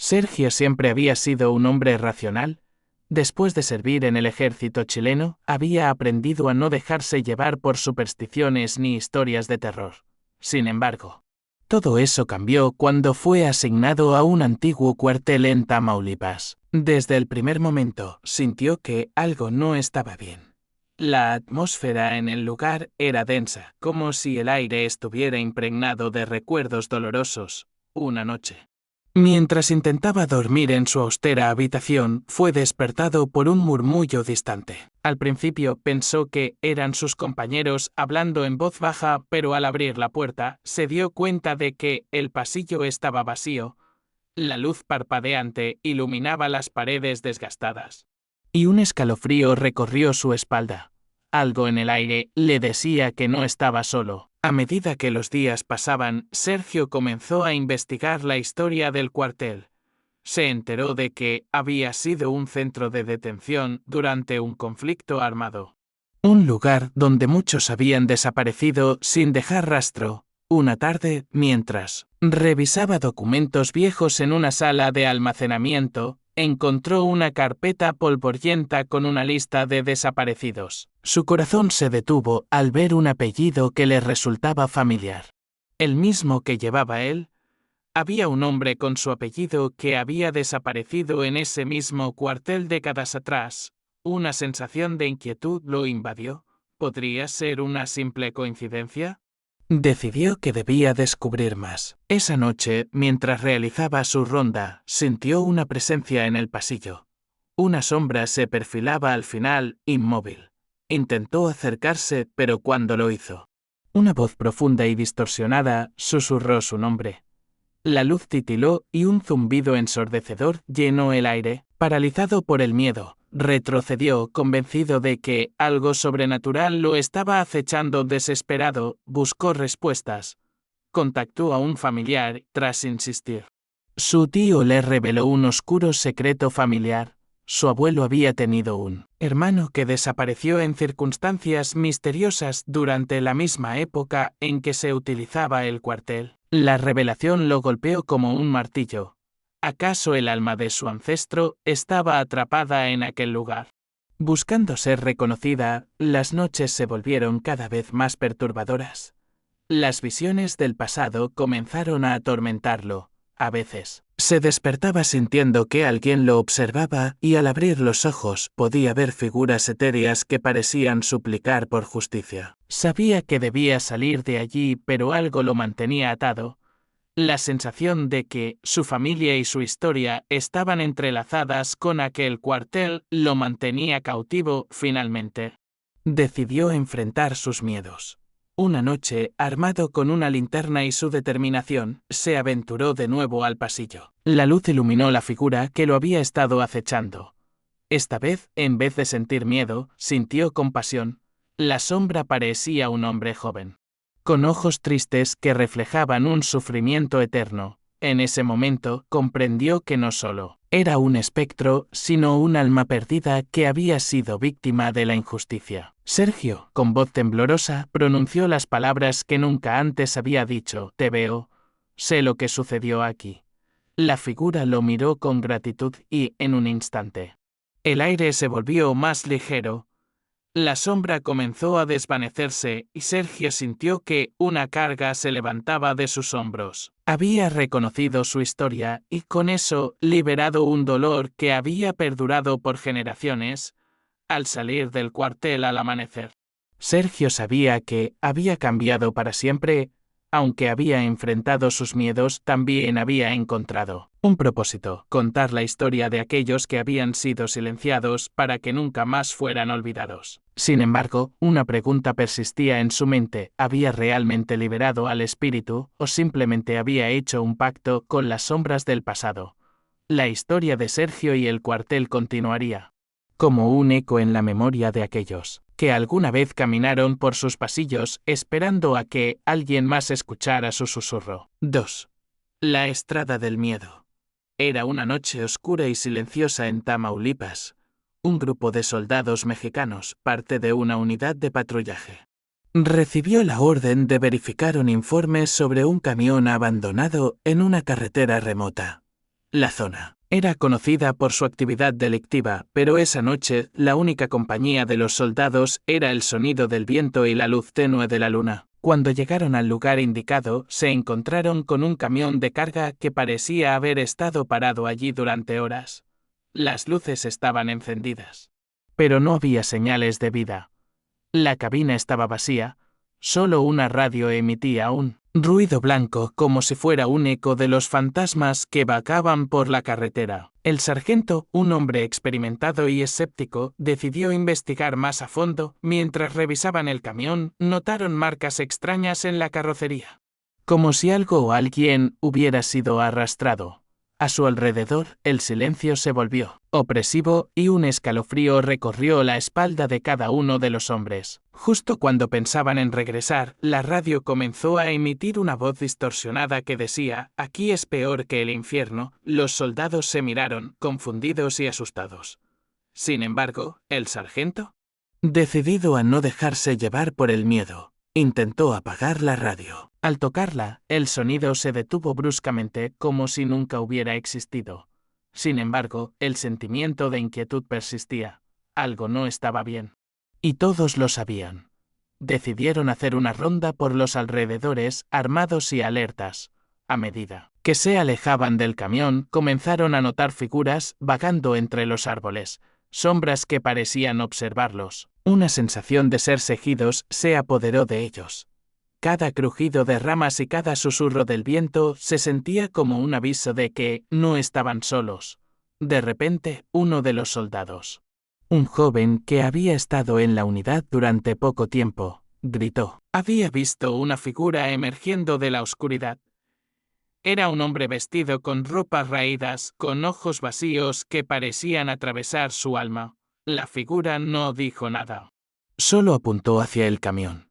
Sergio siempre había sido un hombre racional. Después de servir en el ejército chileno, había aprendido a no dejarse llevar por supersticiones ni historias de terror. Sin embargo, todo eso cambió cuando fue asignado a un antiguo cuartel en Tamaulipas. Desde el primer momento, sintió que algo no estaba bien. La atmósfera en el lugar era densa, como si el aire estuviera impregnado de recuerdos dolorosos. Una noche, mientras intentaba dormir en su austera habitación, fue despertado por un murmullo distante. Al principio pensó que eran sus compañeros hablando en voz baja, pero al abrir la puerta, se dio cuenta de que el pasillo estaba vacío. La luz parpadeante iluminaba las paredes desgastadas. Y un escalofrío recorrió su espalda. Algo en el aire le decía que no estaba solo. A medida que los días pasaban, Sergio comenzó a investigar la historia del cuartel. Se enteró de que había sido un centro de detención durante un conflicto armado. Un lugar donde muchos habían desaparecido sin dejar rastro. Una tarde, mientras revisaba documentos viejos en una sala de almacenamiento, encontró una carpeta polvorienta con una lista de desaparecidos. Su corazón se detuvo al ver un apellido que le resultaba familiar. El mismo que llevaba él. Había un hombre con su apellido que había desaparecido en ese mismo cuartel décadas atrás. Una sensación de inquietud lo invadió. ¿Podría ser una simple coincidencia? Decidió que debía descubrir más. Esa noche, mientras realizaba su ronda, sintió una presencia en el pasillo. Una sombra se perfilaba al final, inmóvil. Intentó acercarse, pero cuando lo hizo, una voz profunda y distorsionada susurró su nombre. La luz titiló y un zumbido ensordecedor llenó el aire. Paralizado por el miedo, retrocedió convencido de que algo sobrenatural lo estaba acechando. Desesperado, buscó respuestas. Contactó a un familiar tras insistir. Su tío le reveló un oscuro secreto familiar. Su abuelo había tenido un hermano que desapareció en circunstancias misteriosas durante la misma época en que se utilizaba el cuartel. La revelación lo golpeó como un martillo. ¿Acaso el alma de su ancestro estaba atrapada en aquel lugar? Buscando ser reconocida, las noches se volvieron cada vez más perturbadoras. Las visiones del pasado comenzaron a atormentarlo. A veces, se despertaba sintiendo que alguien lo observaba y al abrir los ojos podía ver figuras etéreas que parecían suplicar por justicia. Sabía que debía salir de allí, pero algo lo mantenía atado. La sensación de que su familia y su historia estaban entrelazadas con aquel cuartel lo mantenía cautivo. Finalmente, decidió enfrentar sus miedos. Una noche, armado con una linterna y su determinación, se aventuró de nuevo al pasillo. La luz iluminó la figura que lo había estado acechando. Esta vez, en vez de sentir miedo, sintió compasión. La sombra parecía un hombre joven, con ojos tristes que reflejaban un sufrimiento eterno. En ese momento, comprendió que no solo era un espectro, sino un alma perdida que había sido víctima de la injusticia. Sergio, con voz temblorosa, pronunció las palabras que nunca antes había dicho. Te veo. Sé lo que sucedió aquí. La figura lo miró con gratitud y, en un instante, el aire se volvió más ligero. La sombra comenzó a desvanecerse y Sergio sintió que una carga se levantaba de sus hombros. Había reconocido su historia y con eso liberado un dolor que había perdurado por generaciones. Al salir del cuartel al amanecer, Sergio sabía que había cambiado para siempre. Aunque había enfrentado sus miedos, también había encontrado un propósito: contar la historia de aquellos que habían sido silenciados para que nunca más fueran olvidados. Sin embargo, una pregunta persistía en su mente: ¿había realmente liberado al espíritu o simplemente había hecho un pacto con las sombras del pasado? La historia de Sergio y el cuartel continuaría como un eco en la memoria de aquellos que alguna vez caminaron por sus pasillos esperando a que alguien más escuchara su susurro. 2. La Estrada del Miedo. Era una noche oscura y silenciosa en Tamaulipas. Un grupo de soldados mexicanos, parte de una unidad de patrullaje, recibió la orden de verificar un informe sobre un camión abandonado en una carretera remota. La zona era conocida por su actividad delictiva, pero esa noche la única compañía de los soldados era el sonido del viento y la luz tenue de la luna. Cuando llegaron al lugar indicado, se encontraron con un camión de carga que parecía haber estado parado allí durante horas. Las luces estaban encendidas, pero no había señales de vida. La cabina estaba vacía, solo una radio emitía un ruido blanco como si fuera un eco de los fantasmas que vagaban por la carretera. El sargento, un hombre experimentado y escéptico, decidió investigar más a fondo. Mientras revisaban el camión, notaron marcas extrañas en la carrocería, como si algo o alguien hubiera sido arrastrado. A su alrededor, el silencio se volvió opresivo y un escalofrío recorrió la espalda de cada uno de los hombres. Justo cuando pensaban en regresar, la radio comenzó a emitir una voz distorsionada que decía: «Aquí es peor que el infierno». Los soldados se miraron, confundidos y asustados. Sin embargo, el sargento, decidido a no dejarse llevar por el miedo, intentó apagar la radio. Al tocarla, el sonido se detuvo bruscamente como si nunca hubiera existido. Sin embargo, el sentimiento de inquietud persistía. Algo no estaba bien. Y todos lo sabían. Decidieron hacer una ronda por los alrededores, armados y alertas. A medida que se alejaban del camión, comenzaron a notar figuras vagando entre los árboles, sombras que parecían observarlos. Una sensación de ser seguidos se apoderó de ellos. Cada crujido de ramas y cada susurro del viento se sentía como un aviso de que no estaban solos. De repente, uno de los soldados, un joven que había estado en la unidad durante poco tiempo, gritó. Había visto una figura emergiendo de la oscuridad. Era un hombre vestido con ropas raídas, con ojos vacíos que parecían atravesar su alma. La figura no dijo nada. Solo apuntó hacia el camión.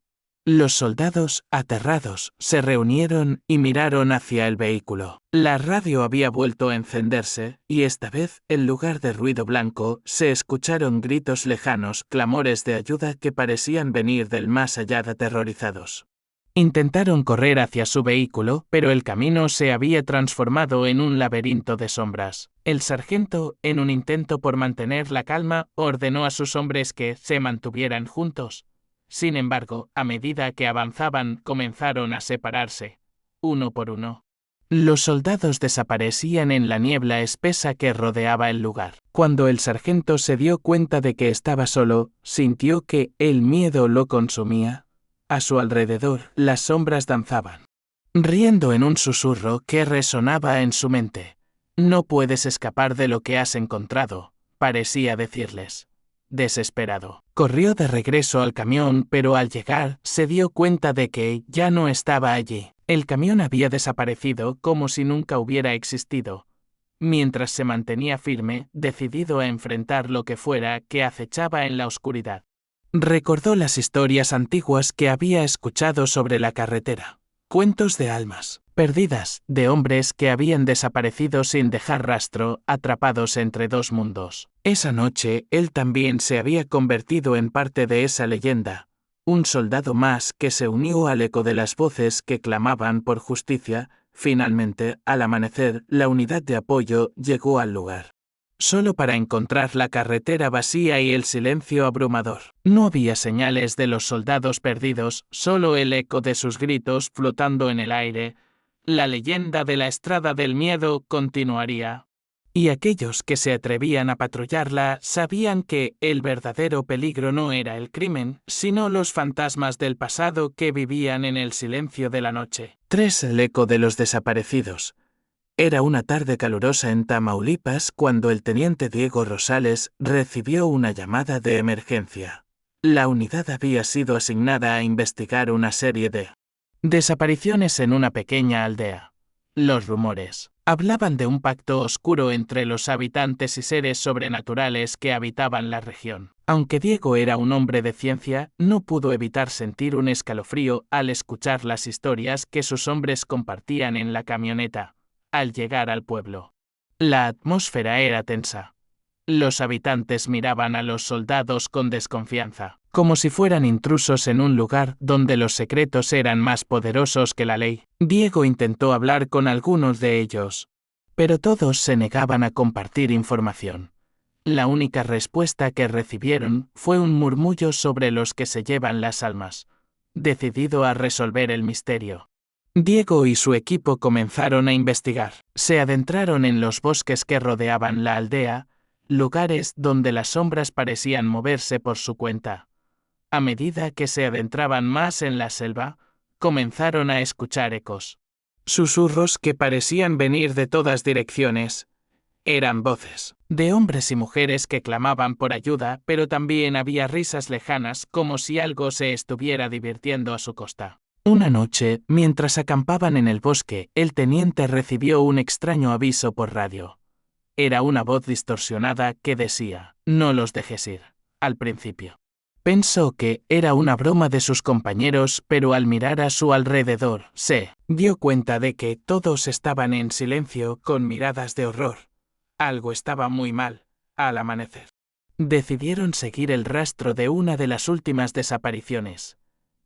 Los soldados, aterrados, se reunieron y miraron hacia el vehículo. La radio había vuelto a encenderse, y esta vez, en lugar de ruido blanco, se escucharon gritos lejanos, clamores de ayuda que parecían venir del más allá aterrorizados. Intentaron correr hacia su vehículo, pero el camino se había transformado en un laberinto de sombras. El sargento, en un intento por mantener la calma, ordenó a sus hombres que se mantuvieran juntos. Sin embargo, a medida que avanzaban, comenzaron a separarse, uno por uno. Los soldados desaparecían en la niebla espesa que rodeaba el lugar. Cuando el sargento se dio cuenta de que estaba solo, sintió que el miedo lo consumía. A su alrededor, las sombras danzaban, riendo en un susurro que resonaba en su mente. «No puedes escapar de lo que has encontrado», parecía decirles. Desesperado, corrió de regreso al camión, pero al llegar, se dio cuenta de que ya no estaba allí. El camión había desaparecido como si nunca hubiera existido. Mientras se mantenía firme, decidido a enfrentar lo que fuera que acechaba en la oscuridad, recordó las historias antiguas que había escuchado sobre la carretera. Cuentos de almas perdidas, de hombres que habían desaparecido sin dejar rastro, atrapados entre dos mundos. Esa noche, él también se había convertido en parte de esa leyenda. Un soldado más que se unió al eco de las voces que clamaban por justicia. Finalmente, al amanecer, la unidad de apoyo llegó al lugar, solo para encontrar la carretera vacía y el silencio abrumador. No había señales de los soldados perdidos, solo el eco de sus gritos flotando en el aire. La leyenda de la Estrada del Miedo continuaría. Y aquellos que se atrevían a patrullarla sabían que el verdadero peligro no era el crimen, sino los fantasmas del pasado que vivían en el silencio de la noche. 3. El eco de los desaparecidos. Era una tarde calurosa en Tamaulipas cuando el teniente Diego Rosales recibió una llamada de emergencia. La unidad había sido asignada a investigar una serie de desapariciones en una pequeña aldea. Los rumores hablaban de un pacto oscuro entre los habitantes y seres sobrenaturales que habitaban la región. Aunque Diego era un hombre de ciencia, no pudo evitar sentir un escalofrío al escuchar las historias que sus hombres compartían en la camioneta. Al llegar al pueblo, la atmósfera era tensa. Los habitantes miraban a los soldados con desconfianza, como si fueran intrusos en un lugar donde los secretos eran más poderosos que la ley. Diego intentó hablar con algunos de ellos, Pero todos se negaban a compartir información. La única respuesta que recibieron fue un murmullo sobre los que se llevan las almas. Decidido a resolver el misterio, Diego y su equipo comenzaron a investigar. Se adentraron en los bosques que rodeaban la aldea, lugares donde las sombras parecían moverse por su cuenta. A medida que se adentraban más en la selva, comenzaron a escuchar ecos. Susurros que parecían venir de todas direcciones. Eran voces de hombres y mujeres que clamaban por ayuda, pero también había risas lejanas como si algo se estuviera divirtiendo a su costa. Una noche, mientras acampaban en el bosque, el teniente recibió un extraño aviso por radio. Era una voz distorsionada que decía: «No los dejes ir». Al principio pensó que era una broma de sus compañeros, pero al mirar a su alrededor, se dio cuenta de que todos estaban en silencio con miradas de horror. Algo estaba muy mal. Al amanecer, decidieron seguir el rastro de una de las últimas desapariciones.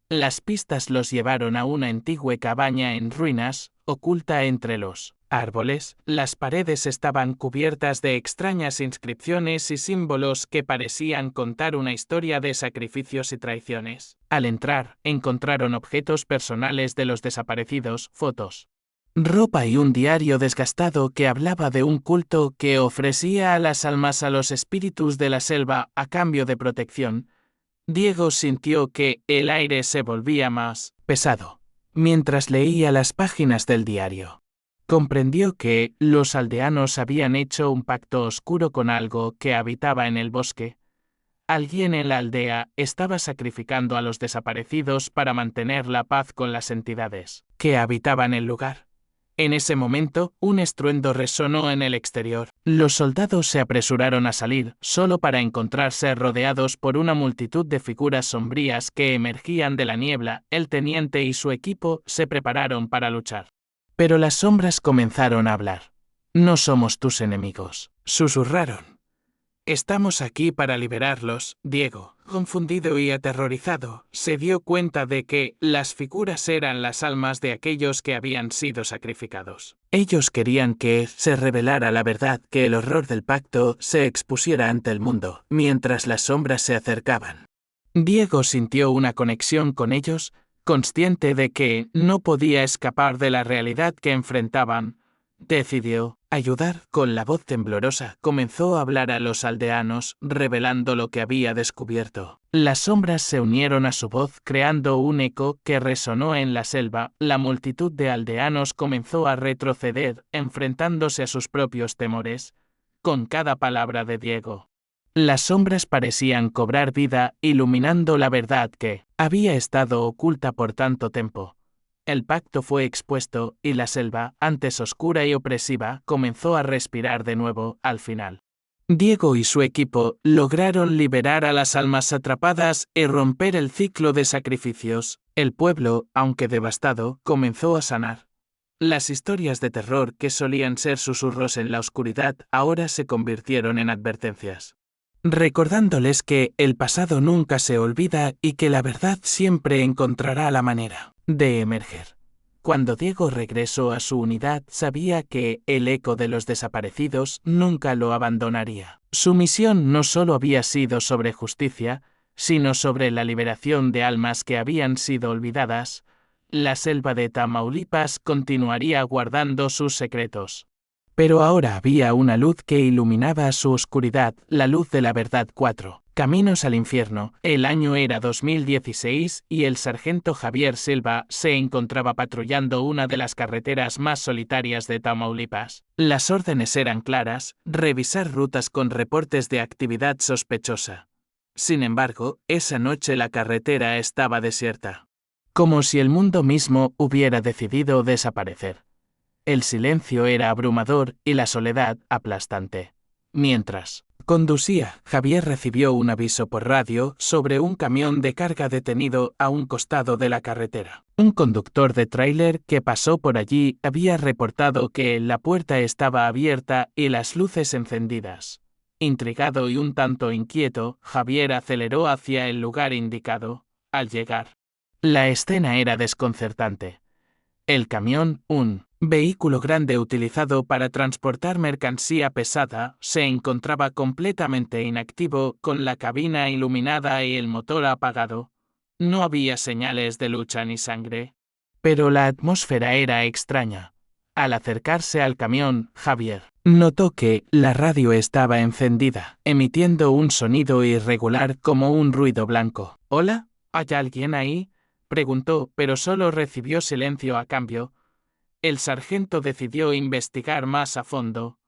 Las pistas los llevaron a una antigua cabaña en ruinas, oculta entre los árboles. Las paredes estaban cubiertas de extrañas inscripciones y símbolos que parecían contar una historia de sacrificios y traiciones. Al entrar, encontraron objetos personales de los desaparecidos, fotos, ropa y un diario desgastado que hablaba de un culto que ofrecía a las almas a los espíritus de la selva a cambio de protección. Diego sintió que el aire se volvía más pesado mientras leía las páginas del diario. Comprendió que los aldeanos habían hecho un pacto oscuro con algo que habitaba en el bosque. Alguien en la aldea estaba sacrificando a los desaparecidos para mantener la paz con las entidades que habitaban el lugar. En ese momento, un estruendo resonó en el exterior. Los soldados se apresuraron a salir, solo para encontrarse rodeados por una multitud de figuras sombrías que emergían de la niebla. El teniente y su equipo se prepararon para luchar. Pero las sombras comenzaron a hablar. «No somos tus enemigos», susurraron. «Estamos aquí para liberarlos». Diego, confundido y aterrorizado, se dio cuenta de que las figuras eran las almas de aquellos que habían sido sacrificados. Ellos querían que se revelara la verdad, que el horror del pacto se expusiera ante el mundo, mientras las sombras se acercaban. Diego sintió una conexión con ellos, consciente de que no podía escapar de la realidad que enfrentaban. Decidió ayudar. Con la voz temblorosa, comenzó a hablar a los aldeanos, revelando lo que había descubierto. Las sombras se unieron a su voz, creando un eco que resonó en la selva. La multitud de aldeanos comenzó a retroceder, enfrentándose a sus propios temores. Con cada palabra de Diego, las sombras parecían cobrar vida, iluminando la verdad que había estado oculta por tanto tiempo. El pacto fue expuesto, y la selva, antes oscura y opresiva, comenzó a respirar de nuevo. Al final, Diego y su equipo lograron liberar a las almas atrapadas y romper el ciclo de sacrificios. El pueblo, aunque devastado, comenzó a sanar. Las historias de terror que solían ser susurros en la oscuridad ahora se convirtieron en advertencias, recordándoles que el pasado nunca se olvida y que la verdad siempre encontrará la manera de emerger. Cuando Diego regresó a su unidad, sabía que el eco de los desaparecidos nunca lo abandonaría. Su misión no solo había sido sobre justicia, sino sobre la liberación de almas que habían sido olvidadas. La selva de Tamaulipas continuaría guardando sus secretos. Pero ahora había una luz que iluminaba su oscuridad, la luz de la verdad. 4. Caminos al infierno. El año era 2016 y el sargento Javier Silva se encontraba patrullando una de las carreteras más solitarias de Tamaulipas. Las órdenes eran claras: revisar rutas con reportes de actividad sospechosa. Sin embargo, esa noche la carretera estaba desierta, como si el mundo mismo hubiera decidido desaparecer. El silencio era abrumador y la soledad aplastante. Mientras conducía, Javier recibió un aviso por radio sobre un camión de carga detenido a un costado de la carretera. Un conductor de tráiler que pasó por allí había reportado que la puerta estaba abierta y las luces encendidas. Intrigado y un tanto inquieto, Javier aceleró hacia el lugar indicado. Al llegar, la escena era desconcertante. El camión, un vehículo grande utilizado para transportar mercancía pesada, se encontraba completamente inactivo, con la cabina iluminada y el motor apagado. No había señales de lucha ni sangre. Pero la atmósfera era extraña. Al acercarse al camión, Javier notó que la radio estaba encendida, emitiendo un sonido irregular como un ruido blanco. ¿Hola? ¿Hay alguien ahí?, preguntó, pero solo recibió silencio a cambio. El sargento decidió investigar más a fondo.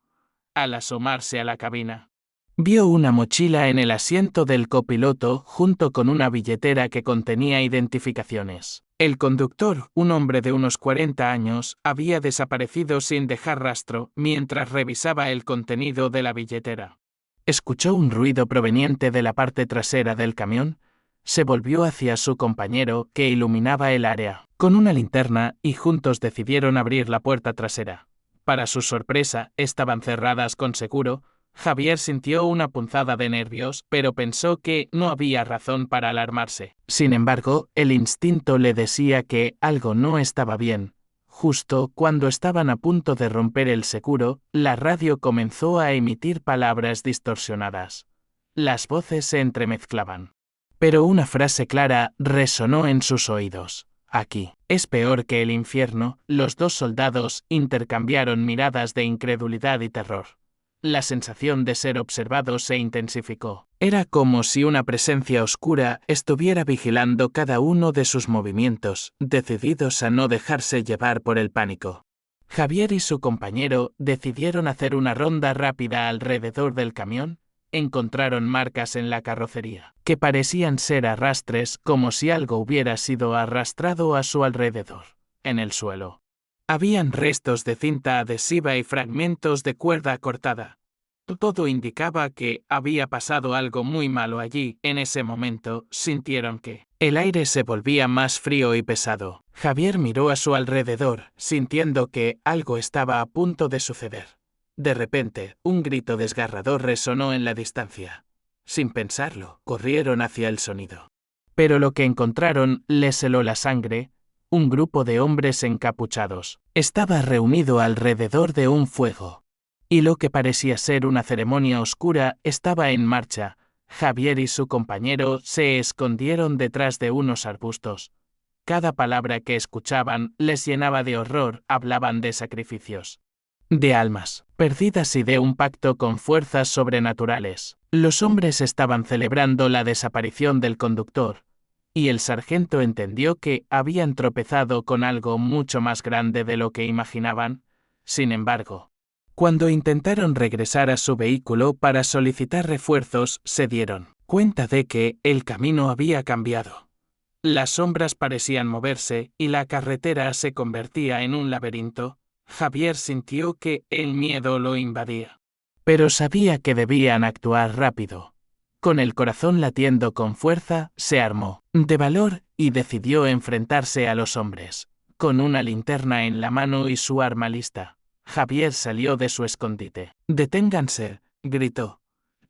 Al asomarse a la cabina, vio una mochila en el asiento del copiloto junto con una billetera que contenía identificaciones. El conductor, un hombre de unos 40 años, había desaparecido sin dejar rastro mientras revisaba el contenido de la billetera. Escuchó un ruido proveniente de la parte trasera del camión. Se volvió hacia su compañero, que iluminaba el área con una linterna, y juntos decidieron abrir la puerta trasera. Para su sorpresa, estaban cerradas con seguro. Javier sintió una punzada de nervios, pero pensó que no había razón para alarmarse. Sin embargo, el instinto le decía que algo no estaba bien. Justo cuando estaban a punto de romper el seguro, la radio comenzó a emitir palabras distorsionadas. Las voces se entremezclaban. Pero una frase clara resonó en sus oídos. Aquí es peor que el infierno. Los dos soldados intercambiaron miradas de incredulidad y terror. La sensación de ser observados se intensificó. Era como si una presencia oscura estuviera vigilando cada uno de sus movimientos, decididos a no dejarse llevar por el pánico. Javier y su compañero decidieron hacer una ronda rápida alrededor del camión. Encontraron marcas en la carrocería, que parecían ser arrastres, como si algo hubiera sido arrastrado a su alrededor. En el suelo habían restos de cinta adhesiva y fragmentos de cuerda cortada. Todo indicaba que había pasado algo muy malo allí. En ese momento, sintieron que el aire se volvía más frío y pesado. Javier miró a su alrededor, sintiendo que algo estaba a punto de suceder. De repente, un grito desgarrador resonó en la distancia. Sin pensarlo, corrieron hacia el sonido. Pero lo que encontraron les heló la sangre. Un grupo de hombres encapuchados estaba reunido alrededor de un fuego. Y lo que parecía ser una ceremonia oscura estaba en marcha. Javier y su compañero se escondieron detrás de unos arbustos. Cada palabra que escuchaban les llenaba de horror. Hablaban de sacrificios, de almas perdidas y de un pacto con fuerzas sobrenaturales. Los hombres estaban celebrando la desaparición del conductor, y el sargento entendió que habían tropezado con algo mucho más grande de lo que imaginaban. Sin embargo, cuando intentaron regresar a su vehículo para solicitar refuerzos, se dieron cuenta de que el camino había cambiado. Las sombras parecían moverse y la carretera se convertía en un laberinto. Javier sintió que el miedo lo invadía. Pero sabía que debían actuar rápido. Con el corazón latiendo con fuerza, se armó de valor y decidió enfrentarse a los hombres. Con una linterna en la mano y su arma lista, Javier salió de su escondite. «¡Deténganse!», gritó.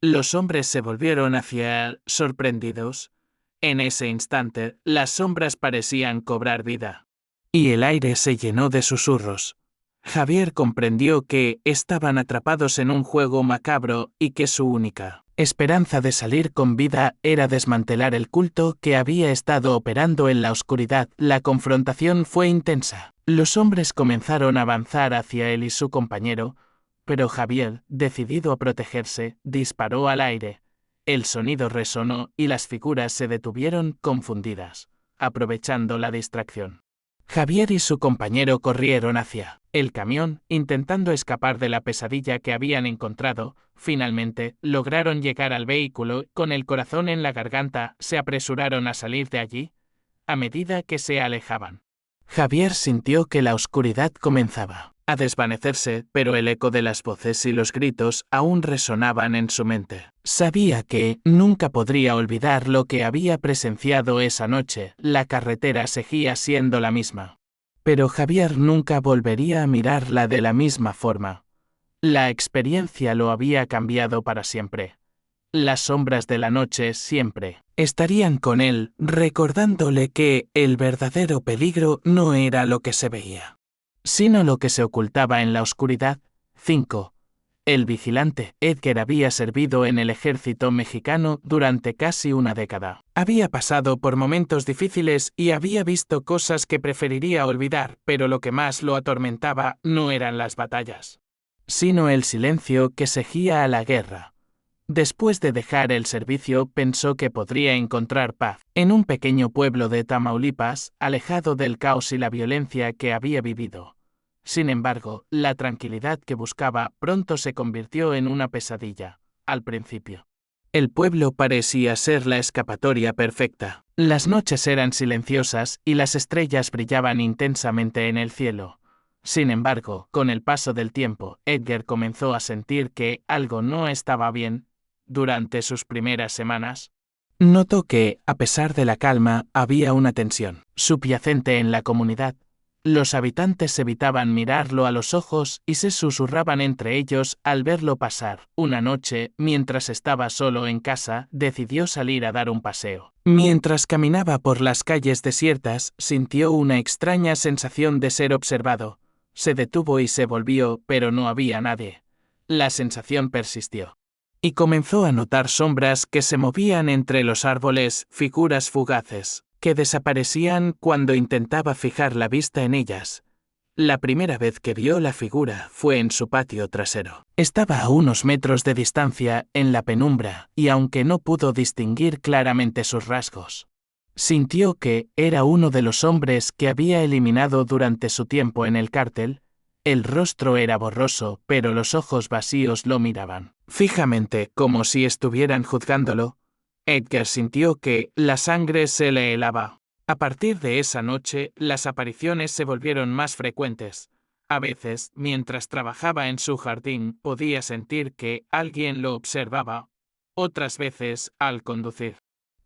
Los hombres se volvieron hacia él, sorprendidos. En ese instante, las sombras parecían cobrar vida, y el aire se llenó de susurros. Javier comprendió que estaban atrapados en un juego macabro y que su única esperanza de salir con vida era desmantelar el culto que había estado operando en la oscuridad. La confrontación fue intensa. Los hombres comenzaron a avanzar hacia él y su compañero, pero Javier, decidido a protegerse, disparó al aire. El sonido resonó y las figuras se detuvieron confundidas, aprovechando la distracción. Javier y su compañero corrieron hacia el camión, intentando escapar de la pesadilla que habían encontrado. Finalmente, lograron llegar al vehículo. Con el corazón en la garganta, se apresuraron a salir de allí. A medida que se alejaban, Javier sintió que la oscuridad comenzaba a desvanecerse, pero el eco de las voces y los gritos aún resonaban en su mente. Sabía que nunca podría olvidar lo que había presenciado esa noche. La carretera seguía siendo la misma, pero Javier nunca volvería a mirarla de la misma forma. La experiencia lo había cambiado para siempre. Las sombras de la noche siempre Estarían con él, recordándole que el verdadero peligro no era lo que se veía, sino lo que se ocultaba en la oscuridad. 5. El vigilante Edgar había servido en el ejército mexicano durante casi una década. Había pasado por momentos difíciles y había visto cosas que preferiría olvidar, pero lo que más lo atormentaba no eran las batallas, sino el silencio que seguía a la guerra. Después de dejar el servicio, pensó que podría encontrar paz en un pequeño pueblo de Tamaulipas, alejado del caos y la violencia que había vivido. Sin embargo, la tranquilidad que buscaba pronto se convirtió en una pesadilla, al principio. El pueblo parecía ser la escapatoria perfecta. Las noches eran silenciosas y las estrellas brillaban intensamente en el cielo. Sin embargo, con el paso del tiempo, Edgar comenzó a sentir que algo no estaba bien. Durante sus primeras semanas, notó que, a pesar de la calma, había una tensión subyacente en la comunidad. Los habitantes evitaban mirarlo a los ojos y se susurraban entre ellos al verlo pasar. Una noche, mientras estaba solo en casa, decidió salir a dar un paseo. Mientras caminaba por las calles desiertas, sintió una extraña sensación de ser observado. Se detuvo y se volvió, pero no había nadie. La sensación persistió. Y comenzó a notar sombras que se movían entre los árboles, figuras fugaces, que desaparecían cuando intentaba fijar la vista en ellas. La primera vez que vio la figura fue en su patio trasero. Estaba a unos metros de distancia, en la penumbra, y aunque no pudo distinguir claramente sus rasgos, sintió que era uno de los hombres que había eliminado durante su tiempo en el cártel. El rostro era borroso, pero los ojos vacíos lo miraban fijamente, como si estuvieran juzgándolo. Edgar sintió que la sangre se le helaba. A partir de esa noche, las apariciones se volvieron más frecuentes. A veces, mientras trabajaba en su jardín, podía sentir que alguien lo observaba. Otras veces, al conducir,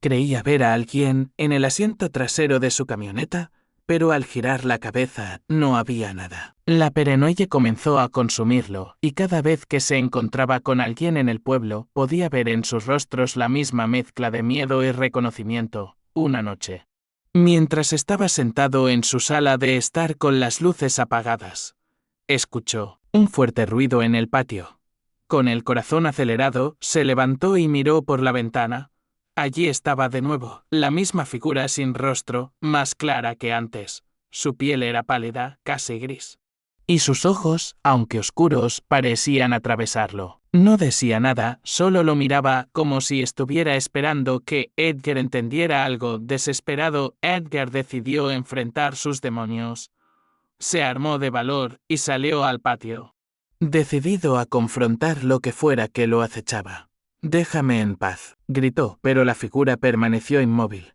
creía ver a alguien en el asiento trasero de su camioneta, pero al girar la cabeza no había nada. La paranoia comenzó a consumirlo, y cada vez que se encontraba con alguien en el pueblo, podía ver en sus rostros la misma mezcla de miedo y reconocimiento. Una noche, mientras estaba sentado en su sala de estar con las luces apagadas, escuchó un fuerte ruido en el patio. Con el corazón acelerado, se levantó y miró por la ventana. Allí estaba de nuevo, la misma figura sin rostro, más clara que antes. Su piel era pálida, casi gris. Y sus ojos, aunque oscuros, parecían atravesarlo. No decía nada, solo lo miraba como si estuviera esperando que Edgar entendiera algo. Desesperado, Edgar decidió enfrentar sus demonios. Se armó de valor y salió al patio, decidido a confrontar lo que fuera que lo acechaba. «Déjame en paz», gritó, pero la figura permaneció inmóvil.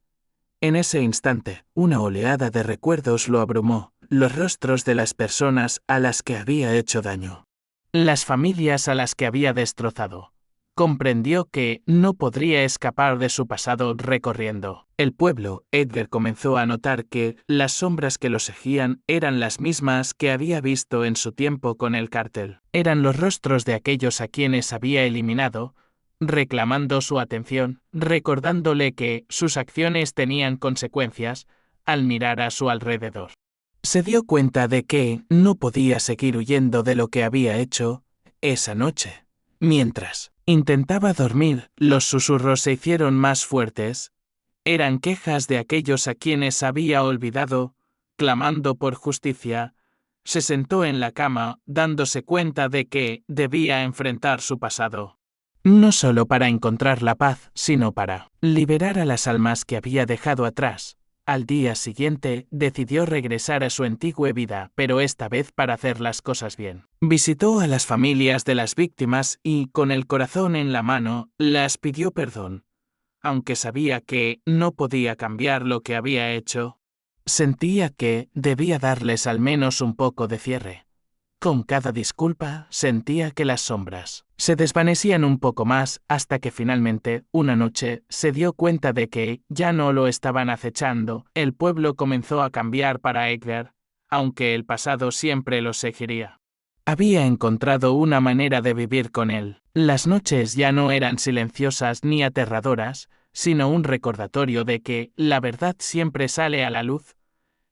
En ese instante, una oleada de recuerdos lo abrumó, los rostros de las personas a las que había hecho daño, las familias a las que había destrozado. Comprendió que no podría escapar de su pasado recorriendo el pueblo. Edgar comenzó a notar que las sombras que lo seguían eran las mismas que había visto en su tiempo con el cártel. Eran los rostros de aquellos a quienes había eliminado, reclamando su atención, recordándole que sus acciones tenían consecuencias. Al mirar a su alrededor, se dio cuenta de que no podía seguir huyendo de lo que había hecho esa noche. Mientras intentaba dormir, los susurros se hicieron más fuertes. Eran quejas de aquellos a quienes había olvidado, clamando por justicia. Se sentó en la cama, dándose cuenta de que debía enfrentar su pasado. No solo para encontrar la paz, sino para liberar a las almas que había dejado atrás. Al día siguiente, decidió regresar a su antigua vida, pero esta vez para hacer las cosas bien. Visitó a las familias de las víctimas y, con el corazón en la mano, las pidió perdón. Aunque sabía que no podía cambiar lo que había hecho, sentía que debía darles al menos un poco de cierre. Con cada disculpa, sentía que las sombras se desvanecían un poco más hasta que finalmente, una noche, se dio cuenta de que ya no lo estaban acechando. El pueblo comenzó a cambiar para Edgar, aunque el pasado siempre lo seguiría. Había encontrado una manera de vivir con él. Las noches ya no eran silenciosas ni aterradoras, sino un recordatorio de que la verdad siempre sale a la luz,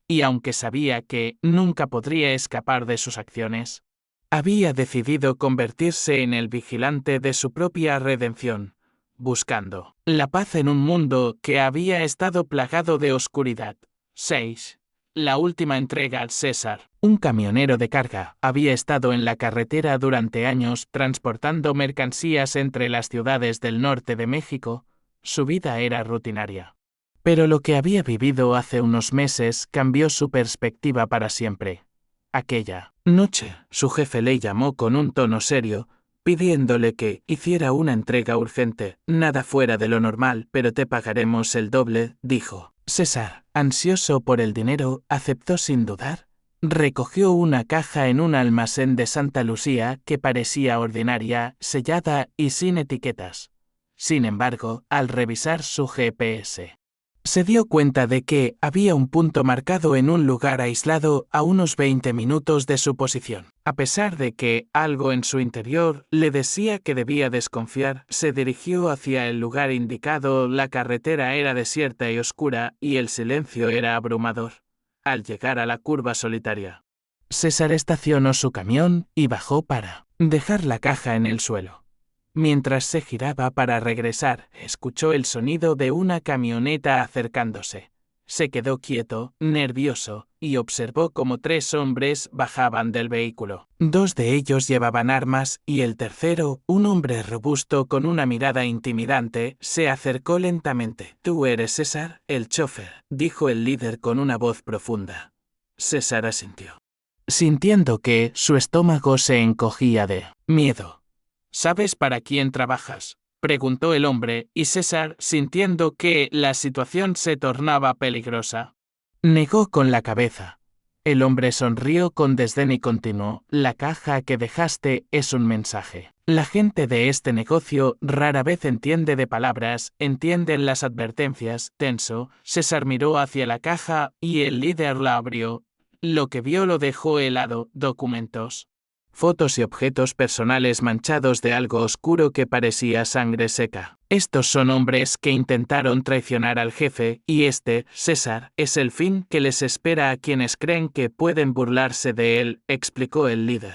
y aunque sabía que nunca podría escapar de sus acciones, había decidido convertirse en el vigilante de su propia redención, buscando la paz en un mundo que había estado plagado de oscuridad. 6. La última entrega al César. Un camionero de carga había estado en la carretera durante años transportando mercancías entre las ciudades del norte de México. Su vida era rutinaria. Pero lo que había vivido hace unos meses cambió su perspectiva para siempre. Aquella noche, su jefe le llamó con un tono serio, pidiéndole que hiciera una entrega urgente. Nada fuera de lo normal, pero te pagaremos el doble, dijo. César, ansioso por el dinero, aceptó sin dudar. Recogió una caja en un almacén de Santa Lucía que parecía ordinaria, sellada y sin etiquetas. Sin embargo, al revisar su GPS, se dio cuenta de que había un punto marcado en un lugar aislado a unos 20 minutos de su posición. A pesar de que algo en su interior le decía que debía desconfiar, se dirigió hacia el lugar indicado. La carretera era desierta y oscura, y el silencio era abrumador. Al llegar a la curva solitaria, César estacionó su camión y bajó para dejar la caja en el suelo. Mientras se giraba para regresar, escuchó el sonido de una camioneta acercándose. Se quedó quieto, nervioso, y observó cómo 3 hombres bajaban del vehículo. 2 de ellos llevaban armas y el tercero, un hombre robusto con una mirada intimidante, se acercó lentamente. «¿Tú eres César, el chofer?», dijo el líder con una voz profunda. César asintió, sintiendo que su estómago se encogía de miedo. «¿Sabes para quién trabajas?», preguntó el hombre, y César, sintiendo que la situación se tornaba peligrosa, negó con la cabeza. El hombre sonrió con desdén y continuó: «La caja que dejaste es un mensaje. La gente de este negocio rara vez entiende de palabras, entienden las advertencias». Tenso, César miró hacia la caja y el líder la abrió. Lo que vio lo dejó helado: documentos, fotos y objetos personales manchados de algo oscuro que parecía sangre seca. «Estos son hombres que intentaron traicionar al jefe, y este, César, es el fin que les espera a quienes creen que pueden burlarse de él», explicó el líder.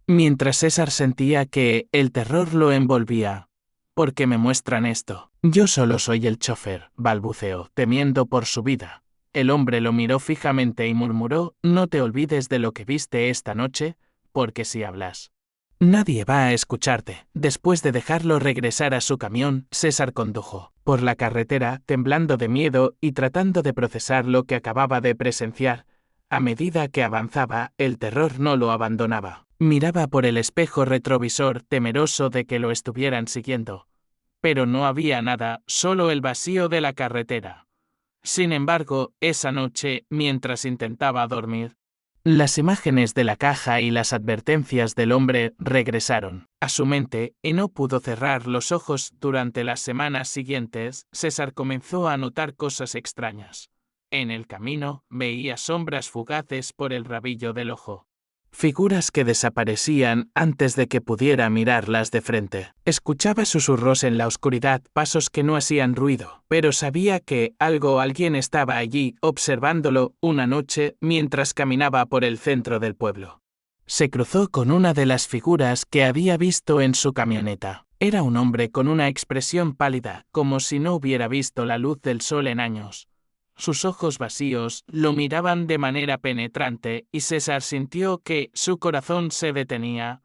Mientras César sentía que el terror lo envolvía. «¿Por qué me muestran esto? Yo solo soy el chofer», balbuceó, temiendo por su vida. El hombre lo miró fijamente y murmuró: «No te olvides de lo que viste esta noche, porque si hablas, nadie va a escucharte». Después de dejarlo regresar a su camión, César condujo por la carretera, temblando de miedo y tratando de procesar lo que acababa de presenciar. A medida que avanzaba, el terror no lo abandonaba. Miraba por el espejo retrovisor, temeroso de que lo estuvieran siguiendo. Pero no había nada, solo el vacío de la carretera. Sin embargo, esa noche, mientras intentaba dormir, las imágenes de la caja y las advertencias del hombre regresaron a su mente y no pudo cerrar los ojos. Durante las semanas siguientes, César comenzó a notar cosas extrañas. En el camino, veía sombras fugaces por el rabillo del ojo. Figuras que desaparecían antes de que pudiera mirarlas de frente. Escuchaba susurros en la oscuridad, pasos que no hacían ruido, pero sabía que algo o alguien estaba allí, observándolo. Una noche, mientras caminaba por el centro del pueblo, se cruzó con una de las figuras que había visto en su camioneta. Era un hombre con una expresión pálida, como si no hubiera visto la luz del sol en años. Sus ojos vacíos lo miraban de manera penetrante y César sintió que su corazón se detenía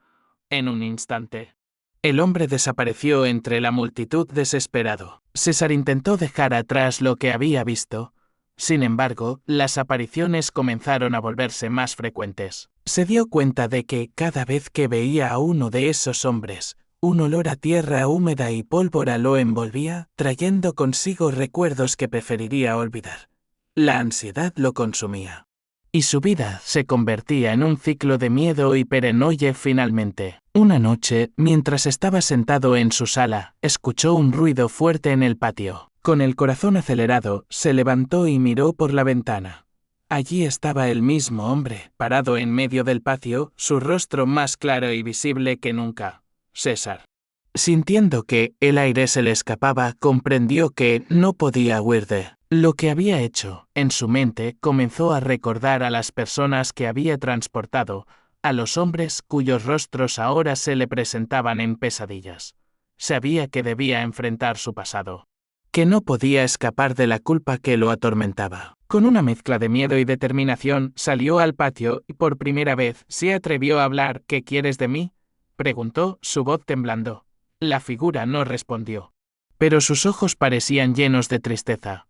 en un instante. El hombre desapareció entre la multitud desesperado. César intentó dejar atrás lo que había visto. Sin embargo, las apariciones comenzaron a volverse más frecuentes. Se dio cuenta de que cada vez que veía a uno de esos hombres, un olor a tierra húmeda y pólvora lo envolvía, trayendo consigo recuerdos que preferiría olvidar. La ansiedad lo consumía. Y su vida se convertía en un ciclo de miedo y paranoia. Finalmente, una noche, mientras estaba sentado en su sala, escuchó un ruido fuerte en el patio. Con el corazón acelerado, se levantó y miró por la ventana. Allí estaba el mismo hombre, parado en medio del patio, su rostro más claro y visible que nunca. César Sintiendo que el aire se le escapaba, comprendió que no podía huir de lo que había hecho. En su mente comenzó a recordar a las personas que había transportado, a los hombres cuyos rostros ahora se le presentaban en pesadillas. Sabía que debía enfrentar su pasado, que no podía escapar de la culpa que lo atormentaba. Con una mezcla de miedo y determinación, salió al patio y por primera vez se atrevió a hablar. ¿Qué quieres de mí?, preguntó, su voz temblando. La figura no respondió, pero sus ojos parecían llenos de tristeza.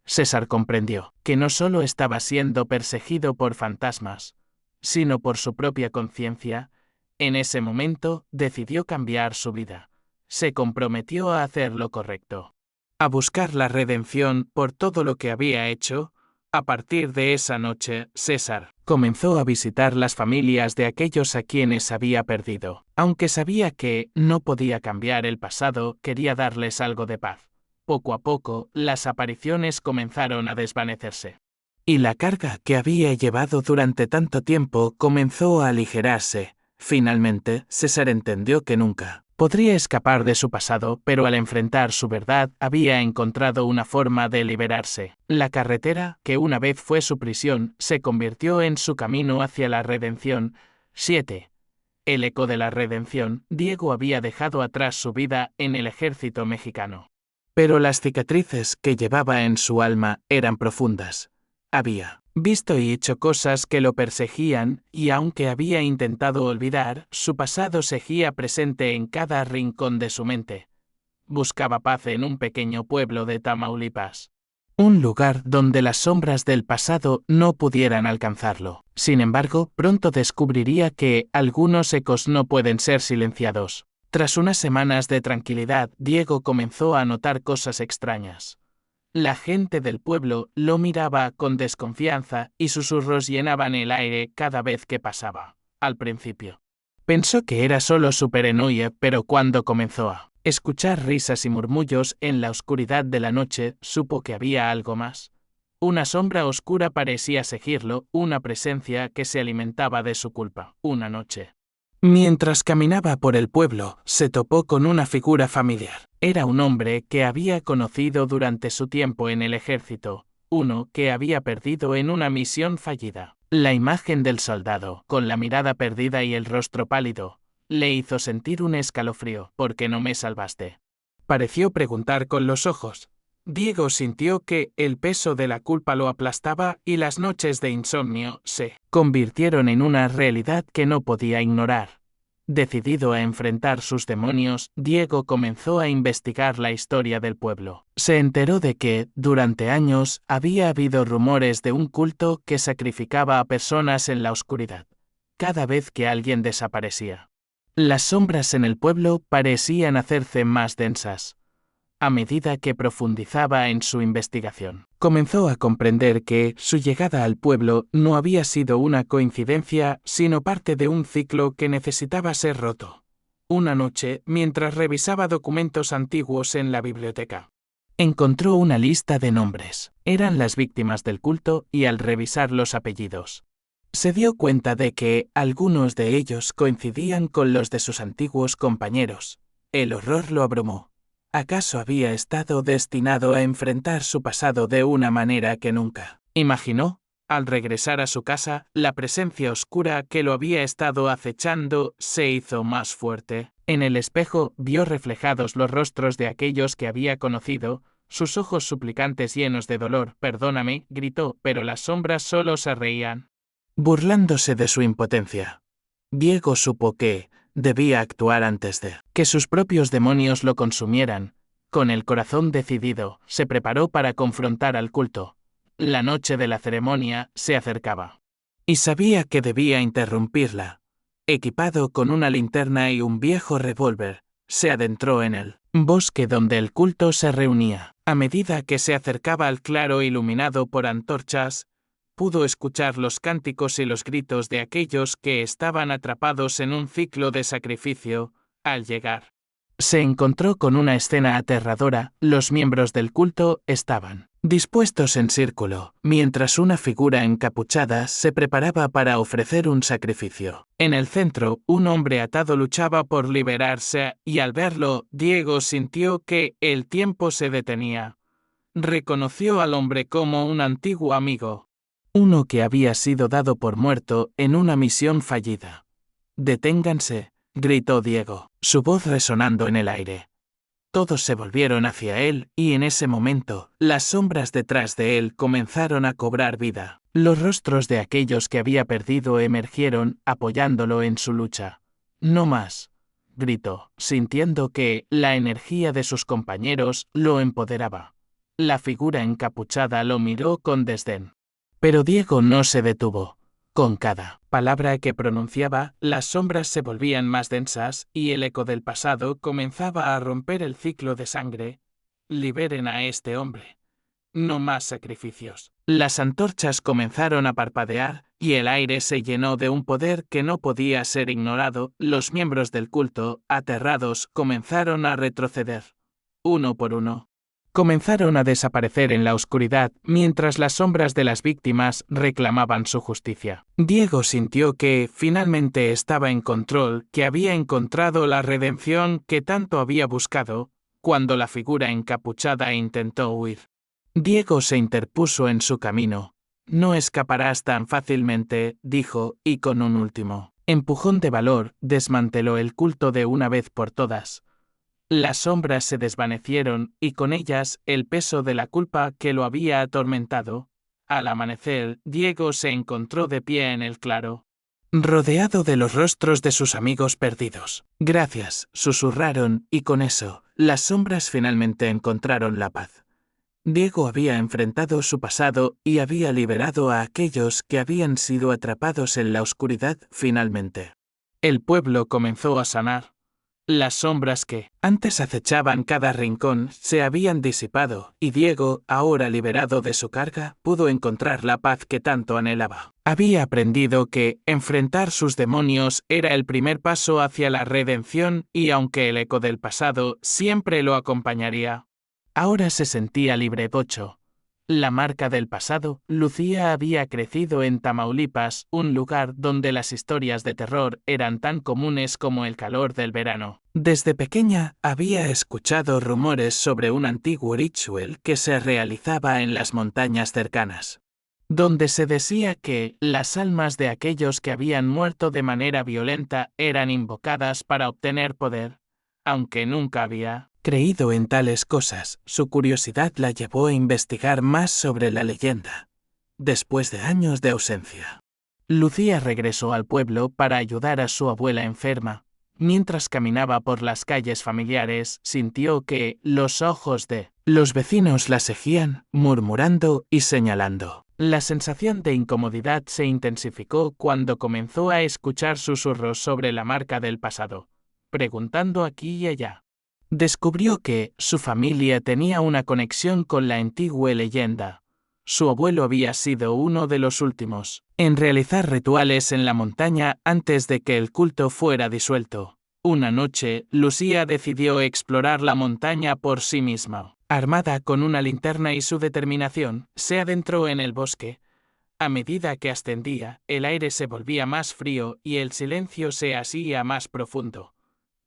César comprendió que no solo estaba siendo perseguido por fantasmas, sino por su propia conciencia. En ese momento decidió cambiar su vida. Se comprometió a hacer lo correcto, a buscar la redención por todo lo que había hecho. A partir de esa noche, César comenzó a visitar las familias de aquellos a quienes había perdido. Aunque sabía que no podía cambiar el pasado, quería darles algo de paz. Poco a poco, las apariciones comenzaron a desvanecerse, y la carga que había llevado durante tanto tiempo comenzó a aligerarse. Finalmente, César entendió que nunca podría escapar de su pasado, pero al enfrentar su verdad había encontrado una forma de liberarse. La carretera, que una vez fue su prisión, se convirtió en su camino hacia la redención. 7. El eco de la redención. Diego había dejado atrás su vida en el ejército mexicano, pero las cicatrices que llevaba en su alma eran profundas. Había visto y hecho cosas que lo perseguían, y aunque había intentado olvidar, su pasado seguía presente en cada rincón de su mente. Buscaba paz en un pequeño pueblo de Tamaulipas, un lugar donde las sombras del pasado no pudieran alcanzarlo. Sin embargo, pronto descubriría que algunos ecos no pueden ser silenciados. Tras unas semanas de tranquilidad, Diego comenzó a notar cosas extrañas. La gente del pueblo lo miraba con desconfianza y susurros llenaban el aire cada vez que pasaba. Al principio pensó que era solo su paranoia, pero cuando comenzó a escuchar risas y murmullos en la oscuridad de la noche, supo que había algo más. Una sombra oscura parecía seguirlo, una presencia que se alimentaba de su culpa. Una noche, mientras caminaba por el pueblo, se topó con una figura familiar. Era un hombre que había conocido durante su tiempo en el ejército, uno que había perdido en una misión fallida. La imagen del soldado, con la mirada perdida y el rostro pálido, le hizo sentir un escalofrío. ¿Por qué no me salvaste?, pareció preguntar con los ojos. Diego sintió que el peso de la culpa lo aplastaba y las noches de insomnio se convirtieron en una realidad que no podía ignorar. Decidido a enfrentar sus demonios, Diego comenzó a investigar la historia del pueblo. Se enteró de que, durante años, había habido rumores de un culto que sacrificaba a personas en la oscuridad. Cada vez que alguien desaparecía, las sombras en el pueblo parecían hacerse más densas. A medida que profundizaba en su investigación, comenzó a comprender que su llegada al pueblo no había sido una coincidencia, sino parte de un ciclo que necesitaba ser roto. Una noche, mientras revisaba documentos antiguos en la biblioteca, encontró una lista de nombres. Eran las víctimas del culto y al revisar los apellidos, se dio cuenta de que algunos de ellos coincidían con los de sus antiguos compañeros. El horror lo abrumó. ¿Acaso había estado destinado a enfrentar su pasado de una manera que nunca imaginó? Al regresar a su casa, la presencia oscura que lo había estado acechando se hizo más fuerte. En el espejo vio reflejados los rostros de aquellos que había conocido, sus ojos suplicantes llenos de dolor. «Perdóname», gritó, pero las sombras solo se reían, burlándose de su impotencia. Diego supo que debía actuar antes de que sus propios demonios lo consumieran. Con el corazón decidido, se preparó para confrontar al culto. La noche de la ceremonia se acercaba, y sabía que debía interrumpirla. Equipado con una linterna y un viejo revólver, se adentró en el bosque donde el culto se reunía. A medida que se acercaba al claro iluminado por antorchas, pudo escuchar los cánticos y los gritos de aquellos que estaban atrapados en un ciclo de sacrificio. Al llegar Se encontró con una escena aterradora. Los miembros del culto estaban dispuestos en círculo, mientras una figura encapuchada se preparaba para ofrecer un sacrificio. En el centro, un hombre atado luchaba por liberarse, y al verlo, Diego sintió que el tiempo se detenía. Reconoció al hombre como un antiguo amigo, uno que había sido dado por muerto en una misión fallida. «Deténganse», gritó Diego, su voz resonando en el aire. Todos se volvieron hacia él, y en ese momento, las sombras detrás de él comenzaron a cobrar vida. Los rostros de aquellos que había perdido emergieron, apoyándolo en su lucha. «No más», gritó, sintiendo que la energía de sus compañeros lo empoderaba. La figura encapuchada lo miró con desdén. Pero Diego no se detuvo. Con cada palabra que pronunciaba, las sombras se volvían más densas, y el eco del pasado comenzaba a romper el ciclo de sangre. «Liberen a este hombre. No más sacrificios». Las antorchas comenzaron a parpadear, y el aire se llenó de un poder que no podía ser ignorado. Los miembros del culto, aterrados, comenzaron a retroceder. Uno por uno. Comenzaron a desaparecer en la oscuridad, mientras las sombras de las víctimas reclamaban su justicia. Diego sintió que, finalmente estaba en control, que había encontrado la redención que tanto había buscado, cuando la figura encapuchada intentó huir. Diego se interpuso en su camino. «No escaparás tan fácilmente», dijo, y con un último empujón de valor, desmanteló el culto de una vez por todas. Las sombras se desvanecieron, y con ellas el peso de la culpa que lo había atormentado. Al amanecer, Diego se encontró de pie en el claro, rodeado de los rostros de sus amigos perdidos. «Gracias», susurraron, y con eso, las sombras finalmente encontraron la paz. Diego había enfrentado su pasado y había liberado a aquellos que habían sido atrapados en la oscuridad finalmente. El pueblo comenzó a sanar. Las sombras que antes acechaban cada rincón se habían disipado, y Diego, ahora liberado de su carga, pudo encontrar la paz que tanto anhelaba. Había aprendido que enfrentar sus demonios era el primer paso hacia la redención, y aunque el eco del pasado siempre lo acompañaría, ahora se sentía libre. 8. La marca del pasado. Lucía había crecido en Tamaulipas, un lugar donde las historias de terror eran tan comunes como el calor del verano. Desde pequeña había escuchado rumores sobre un antiguo ritual que se realizaba en las montañas cercanas, donde se decía que las almas de aquellos que habían muerto de manera violenta eran invocadas para obtener poder. Aunque nunca había creído en tales cosas, su curiosidad la llevó a investigar más sobre la leyenda. Después de años de ausencia, Lucía regresó al pueblo para ayudar a su abuela enferma. Mientras caminaba por las calles familiares, sintió que los ojos de los vecinos la seguían, murmurando y señalando. La sensación de incomodidad se intensificó cuando comenzó a escuchar susurros sobre la marca del pasado, preguntando aquí y allá. Descubrió que su familia tenía una conexión con la antigua leyenda. Su abuelo había sido uno de los últimos en realizar rituales en la montaña antes de que el culto fuera disuelto. Una noche, Lucía decidió explorar la montaña por sí misma. Armada con una linterna y su determinación, se adentró en el bosque. A medida que ascendía, el aire se volvía más frío y el silencio se hacía más profundo.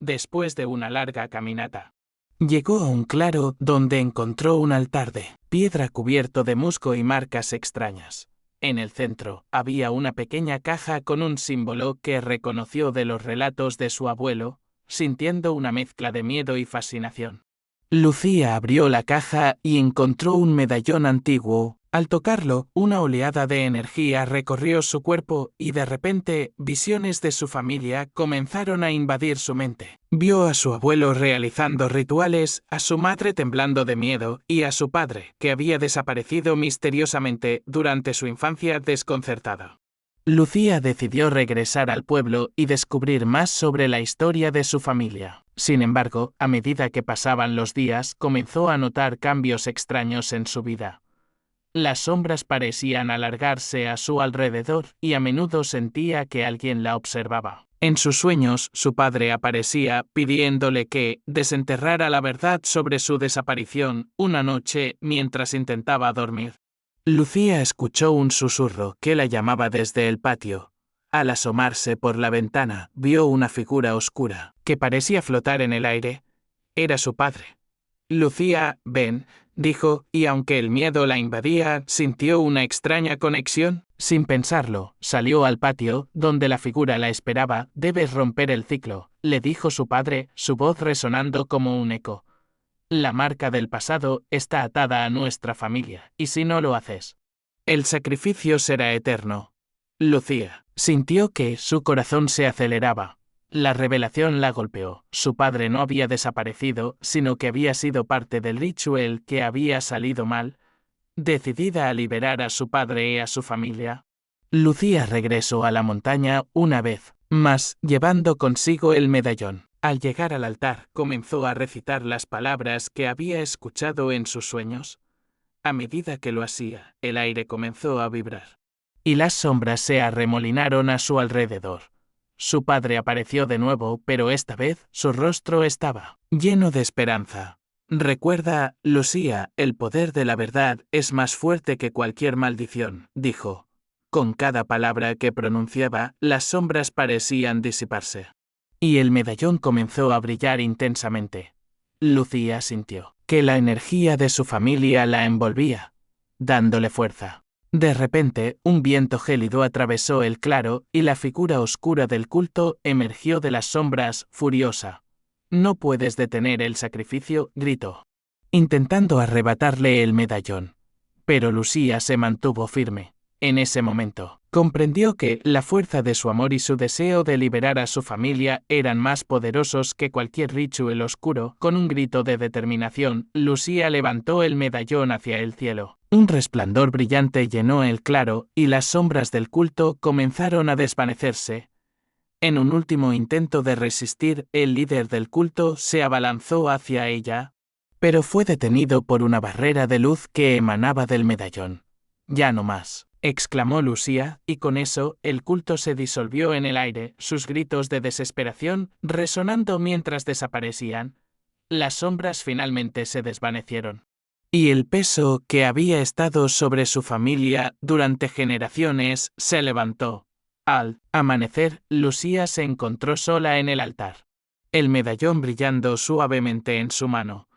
Después de una larga caminata, llegó a un claro donde encontró un altar de piedra cubierto de musgo y marcas extrañas. En el centro había una pequeña caja con un símbolo que reconoció de los relatos de su abuelo, sintiendo una mezcla de miedo y fascinación. Lucía abrió la caja y encontró un medallón antiguo. Al tocarlo, una oleada de energía recorrió su cuerpo y de repente, visiones de su familia comenzaron a invadir su mente. Vio a su abuelo realizando rituales, a su madre temblando de miedo y a su padre, que había desaparecido misteriosamente durante su infancia desconcertada. Lucía decidió regresar al pueblo y descubrir más sobre la historia de su familia. Sin embargo, a medida que pasaban los días, comenzó a notar cambios extraños en su vida. Las sombras parecían alargarse a su alrededor y a menudo sentía que alguien la observaba. En sus sueños, su padre aparecía pidiéndole que desenterrara la verdad sobre su desaparición una noche mientras intentaba dormir. Lucía escuchó un susurro que la llamaba desde el patio. Al asomarse por la ventana, vio una figura oscura que parecía flotar en el aire. Era su padre. Lucía, ven, dijo, y aunque el miedo la invadía, sintió una extraña conexión. Sin pensarlo, salió al patio, donde la figura la esperaba. Debes romper el ciclo, le dijo su padre, su voz resonando como un eco. La marca del pasado está atada a nuestra familia, y si no lo haces, el sacrificio será eterno. Lucía sintió que su corazón se aceleraba. La revelación la golpeó. Su padre no había desaparecido, sino que había sido parte del ritual que había salido mal. Decidida a liberar a su padre y a su familia, Lucía regresó a la montaña una vez más, llevando consigo el medallón. Al llegar al altar, comenzó a recitar las palabras que había escuchado en sus sueños. A medida que lo hacía, el aire comenzó a vibrar, y las sombras se arremolinaron a su alrededor. Su padre apareció de nuevo, pero esta vez su rostro estaba lleno de esperanza. Recuerda, Lucía, el poder de la verdad es más fuerte que cualquier maldición, dijo. Con cada palabra que pronunciaba, las sombras parecían disiparse. Y el medallón comenzó a brillar intensamente. Lucía sintió que la energía de su familia la envolvía, dándole fuerza. De repente, un viento gélido atravesó el claro y la figura oscura del culto emergió de las sombras, furiosa. «No puedes detener el sacrificio», gritó, intentando arrebatarle el medallón. Pero Lucía se mantuvo firme. En ese momento, comprendió que la fuerza de su amor y su deseo de liberar a su familia eran más poderosos que cualquier ritual oscuro. Con un grito de determinación, Lucía levantó el medallón hacia el cielo. Un resplandor brillante llenó el claro, y las sombras del culto comenzaron a desvanecerse. En un último intento de resistir, el líder del culto se abalanzó hacia ella, pero fue detenido por una barrera de luz que emanaba del medallón. «Ya no más», exclamó Lucía, y con eso, el culto se disolvió en el aire, sus gritos de desesperación resonando mientras desaparecían. Las sombras finalmente se desvanecieron. Y el peso que había estado sobre su familia durante generaciones se levantó. Al amanecer, Lucía se encontró sola en el altar. El medallón brillando suavemente en su mano.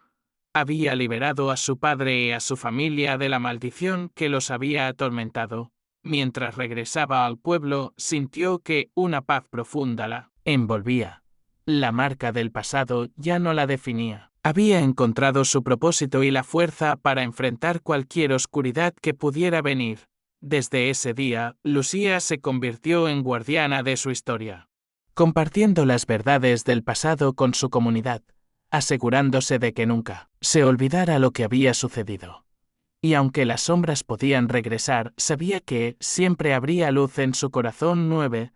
Había liberado a su padre y a su familia de la maldición que los había atormentado. Mientras regresaba al pueblo, sintió que una paz profunda la envolvía. La marca del pasado ya no la definía. Había encontrado su propósito y la fuerza para enfrentar cualquier oscuridad que pudiera venir. Desde ese día, Lucía se convirtió en guardiana de su historia, compartiendo las verdades del pasado con su comunidad, asegurándose de que nunca se olvidara lo que había sucedido. Y aunque las sombras podían regresar, sabía que siempre habría luz en su corazón nuevo.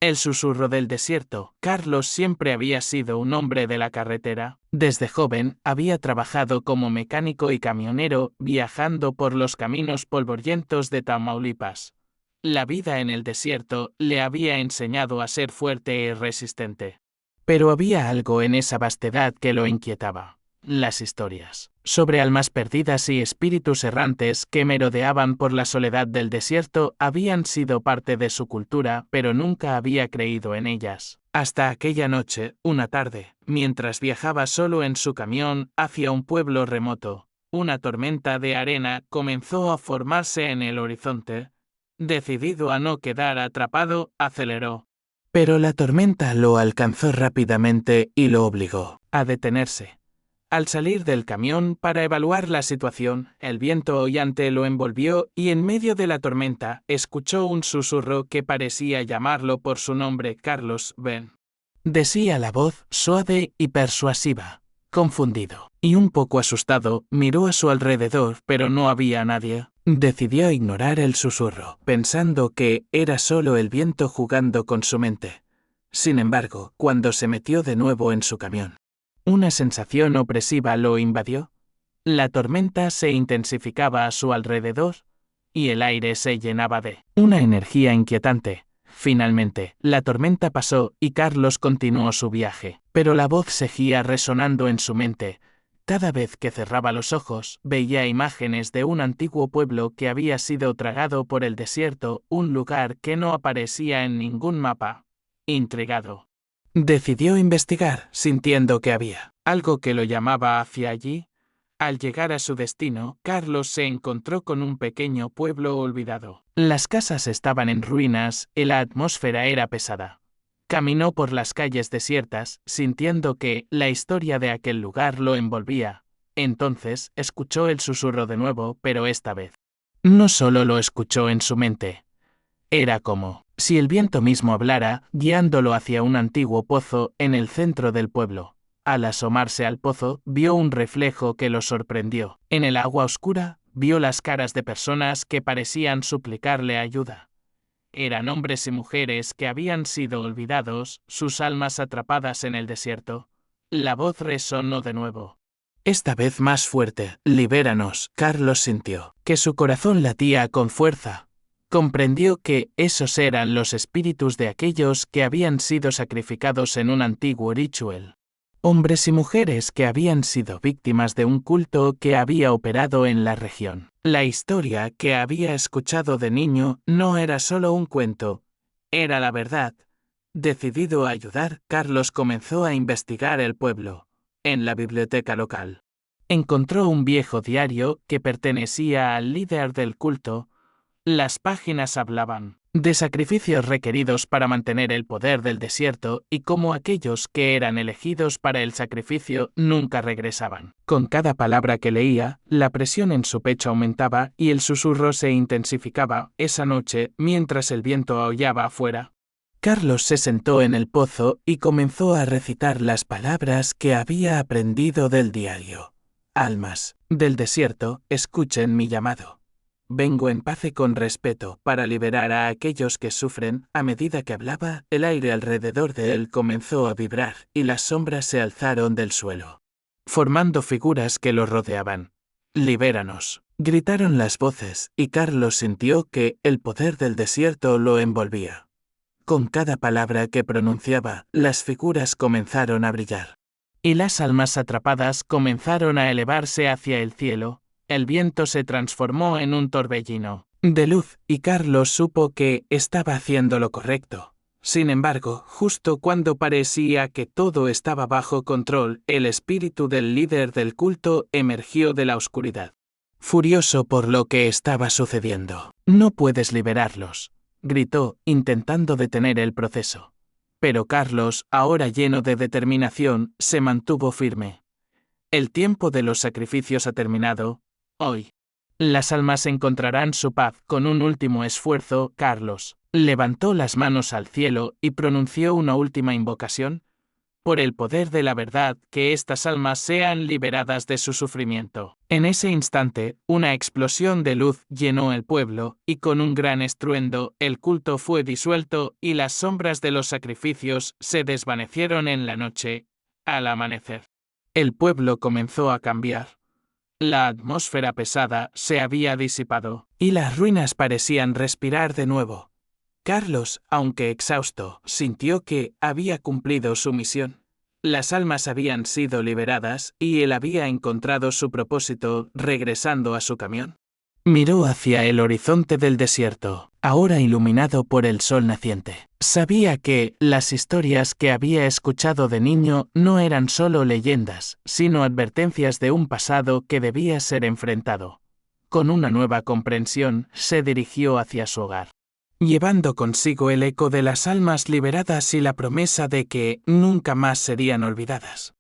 El susurro del desierto. Carlos siempre había sido un hombre de la carretera. Desde joven, había trabajado como mecánico y camionero, viajando por los caminos polvorientos de Tamaulipas. La vida en el desierto le había enseñado a ser fuerte y resistente. Pero había algo en esa vastedad que lo inquietaba. Las historias sobre almas perdidas y espíritus errantes que merodeaban por la soledad del desierto habían sido parte de su cultura, pero nunca había creído en ellas. Hasta aquella noche, una tarde, mientras viajaba solo en su camión hacia un pueblo remoto, una tormenta de arena comenzó a formarse en el horizonte. Decidido a no quedar atrapado, aceleró. Pero la tormenta lo alcanzó rápidamente y lo obligó a detenerse. Al salir del camión para evaluar la situación, el viento aullante lo envolvió y en medio de la tormenta escuchó un susurro que parecía llamarlo por su nombre. Carlos, ven. Decía la voz suave y persuasiva. Confundido y un poco asustado, miró a su alrededor, pero no había nadie. Decidió ignorar el susurro, pensando que era solo el viento jugando con su mente. Sin embargo, cuando se metió de nuevo en su camión, una sensación opresiva lo invadió. La tormenta se intensificaba a su alrededor, y el aire se llenaba de una energía inquietante. Finalmente, la tormenta pasó y Carlos continuó su viaje, pero la voz seguía resonando en su mente. Cada vez que cerraba los ojos, veía imágenes de un antiguo pueblo que había sido tragado por el desierto, un lugar que no aparecía en ningún mapa. Intrigado, decidió investigar, sintiendo que había algo que lo llamaba hacia allí. Al llegar a su destino, Carlos se encontró con un pequeño pueblo olvidado. Las casas estaban en ruinas y la atmósfera era pesada. Caminó por las calles desiertas, sintiendo que la historia de aquel lugar lo envolvía. Entonces, escuchó el susurro de nuevo, pero esta vez no solo lo escuchó en su mente. Era como si el viento mismo hablara, guiándolo hacia un antiguo pozo en el centro del pueblo. Al asomarse al pozo, vio un reflejo que lo sorprendió. En el agua oscura, vio las caras de personas que parecían suplicarle ayuda. Eran hombres y mujeres que habían sido olvidados, sus almas atrapadas en el desierto. La voz resonó de nuevo. Esta vez más fuerte, libéranos. Carlos sintió que su corazón latía con fuerza. Comprendió que esos eran los espíritus de aquellos que habían sido sacrificados en un antiguo ritual. Hombres y mujeres que habían sido víctimas de un culto que había operado en la región. La historia que había escuchado de niño no era solo un cuento, era la verdad. Decidido a ayudar, Carlos comenzó a investigar el pueblo. En la biblioteca local, encontró un viejo diario que pertenecía al líder del culto. Las páginas hablaban de sacrificios requeridos para mantener el poder del desierto y cómo aquellos que eran elegidos para el sacrificio nunca regresaban. Con cada palabra que leía, la presión en su pecho aumentaba y el susurro se intensificaba. Esa noche, mientras el viento aullaba afuera, Carlos se sentó en el pozo y comenzó a recitar las palabras que había aprendido del diario. Almas del desierto, escuchen mi llamado. Vengo en paz y con respeto para liberar a aquellos que sufren. A medida que hablaba, el aire alrededor de él comenzó a vibrar y las sombras se alzaron del suelo, formando figuras que lo rodeaban. Libéranos, gritaron las voces, y Carlos sintió que el poder del desierto lo envolvía. Con cada palabra que pronunciaba, las figuras comenzaron a brillar, y las almas atrapadas comenzaron a elevarse hacia el cielo. El viento se transformó en un torbellino de luz, y Carlos supo que estaba haciendo lo correcto. Sin embargo, justo cuando parecía que todo estaba bajo control, el espíritu del líder del culto emergió de la oscuridad. Furioso por lo que estaba sucediendo. No puedes liberarlos, gritó, intentando detener el proceso. Pero Carlos, ahora lleno de determinación, se mantuvo firme. El tiempo de los sacrificios ha terminado. Hoy, las almas encontrarán su paz con un último esfuerzo. Carlos levantó las manos al cielo y pronunció una última invocación. Por el poder de la verdad, que estas almas sean liberadas de su sufrimiento. En ese instante, una explosión de luz llenó el pueblo, y con un gran estruendo, el culto fue disuelto y las sombras de los sacrificios se desvanecieron en la noche. Al amanecer, el pueblo comenzó a cambiar. La atmósfera pesada se había disipado, y las ruinas parecían respirar de nuevo. Carlos, aunque exhausto, sintió que había cumplido su misión. Las almas habían sido liberadas, y él había encontrado su propósito, regresando a su camión. Miró hacia el horizonte del desierto, ahora iluminado por el sol naciente. Sabía que las historias que había escuchado de niño no eran solo leyendas, sino advertencias de un pasado que debía ser enfrentado. Con una nueva comprensión, se dirigió hacia su hogar, llevando consigo el eco de las almas liberadas y la promesa de que nunca más serían olvidadas.